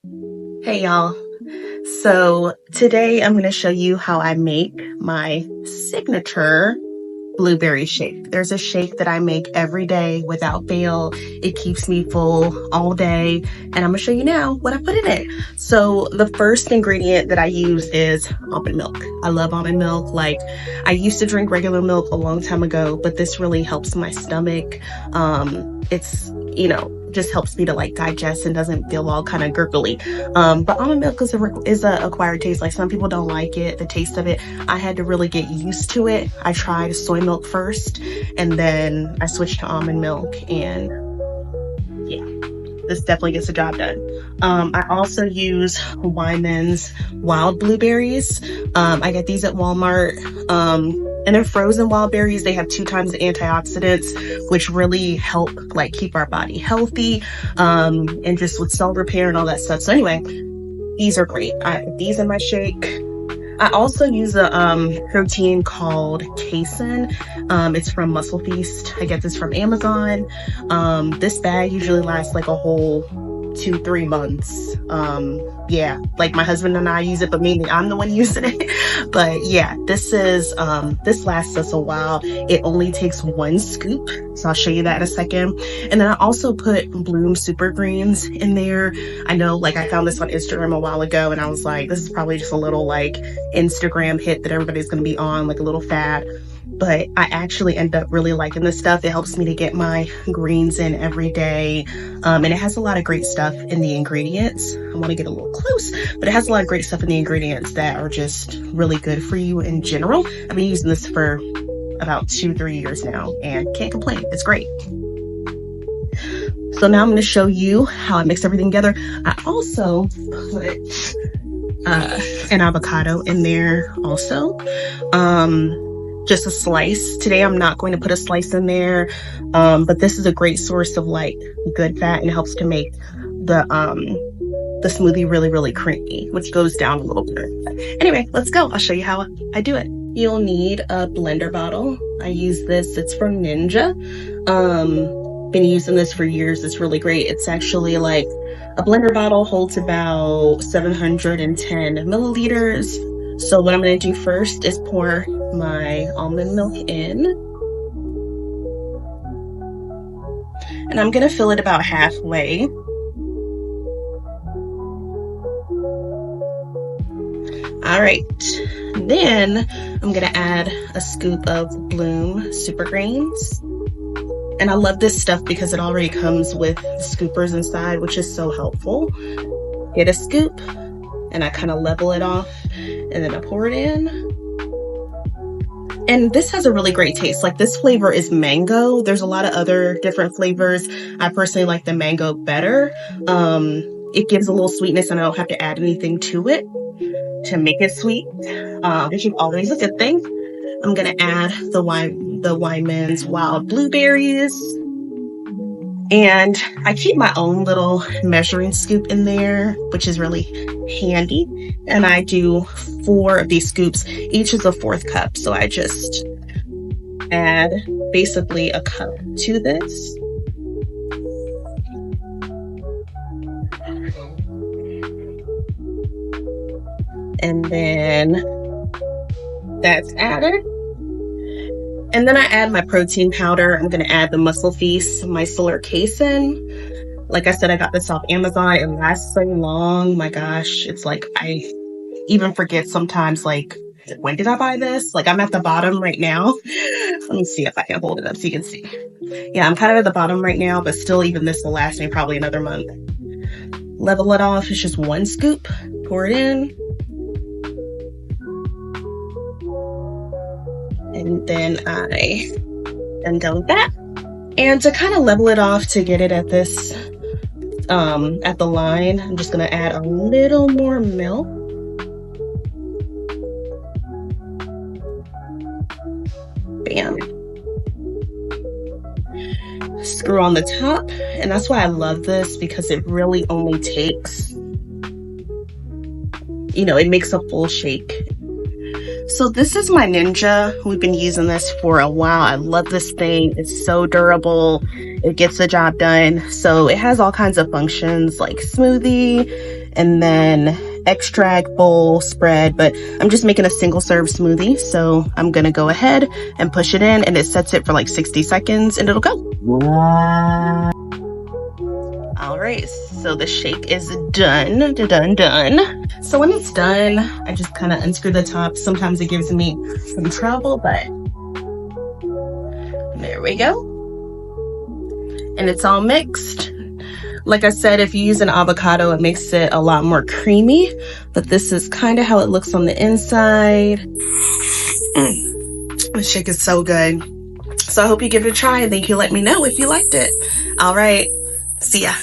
Hey y'all. So today I'm going to show you how I make my signature blueberry shake. There's a shake that I make every day without fail. It keeps me full all day, and I'm going to show you now what I put in it. So the first ingredient that I use is almond milk. I love almond milk. Like, I used to drink regular milk a long time ago, but this really helps my stomach. It's, just helps me to like digest and doesn't feel all kind of gurgly. But almond milk is a acquired taste. Like, some people don't like it, the taste of it. I had to really get used to it. I tried soy milk first, and then I switched to almond milk, and yeah, this definitely gets the job done. I also use Wyman's wild blueberries. I get these at Walmart. And they're frozen wild berries. They have 2 times the antioxidants, which really help like keep our body healthy, and just with cell repair and all that stuff. So anyway, these are great. I put these in my shake. I also use a protein called Casein. It's from Muscle Feast. I get this from Amazon. This bag usually lasts like a whole 2-3 months. Yeah, like my husband and I use it, but mainly I'm the one using it. But yeah, this lasts us a while. It only takes 1 scoop, so I'll show you that in a second. And then I also put Bloom Super Greens in there. I know, like, I found this on Instagram a while ago, and I was like, this is probably just a little like Instagram hit that everybody's gonna be on, like a little fad. But I actually end up really liking this stuff. It helps me to get my greens in every day. And it has a lot of great stuff in the ingredients. I want to get a little close, but it has a lot of great stuff in the ingredients that are just really good for you in general. I've been using this for about 2-3 years now and can't complain. It's great. So now I'm going to show you how I mix everything together. I also put an avocado in there also. Just a slice. Today I'm not going to put a slice in there, but this is a great source of like good fat, and it helps to make the smoothie really, really creamy, which goes down a little bit. Anyway, let's go. I'll show you how I do it. You'll need a blender bottle. I use this. It's from Ninja. Been using this for years. It's really great. It's actually like a blender bottle holds about 710 milliliters. So what I'm going to do first is pour my almond milk in, and I'm going to fill it about halfway. All right, then I'm going to add a scoop of Bloom Super Greens. And I love this stuff because it already comes with the scoopers inside, which is so helpful. Get a scoop, and I kind of level it off, and then I pour it in. And this has a really great taste. Like, this flavor is mango. There's a lot of other different flavors. I personally like the mango better. It gives a little sweetness, and I don't have to add anything to it to make it sweet, which is always a good thing. I'm gonna add the Wyman's wild blueberries. And I keep my own little measuring scoop in there, which is really handy. And I do 4 of these scoops. Each is a 1/4 cup. So I just add basically a cup to this. And then that's added. And then I add my protein powder. I'm going to add the Muscle Feast Micellar Casein. Like I said, I got this off Amazon. It lasts so long. My gosh, it's like I even forget sometimes, like, when did I buy this? Like, I'm at the bottom right now. Let me see if I can hold it up so you can see. Yeah, I'm kind of at the bottom right now, but still, even this will last me probably another month. Level it off. It's just 1 scoop. Pour it in. And then I am done with that. And to kind of level it off, to get it at this, at the line, I'm just going to add a little more milk. Bam. Screw on the top. And that's why I love this, because it really only takes, it makes a full shake. So this is my Ninja. We've been using this for a while. I love this thing. It's so durable. It gets the job done. So it has all kinds of functions like smoothie. and then extract, bowl, spread, but I'm just making a single serve smoothie. So I'm gonna go ahead and push it in, and it sets it for like 60 seconds and it'll go. All right, so the shake is done. So when it's done, I just kind of unscrew the top. Sometimes it gives me some trouble, but there we go. And it's all mixed. Like I said, if you use an avocado, it makes it a lot more creamy, but this is kind of how it looks on the inside. The shake is so good. So I hope you give it a try, and thank you. Let me know if you liked it. All right, see ya.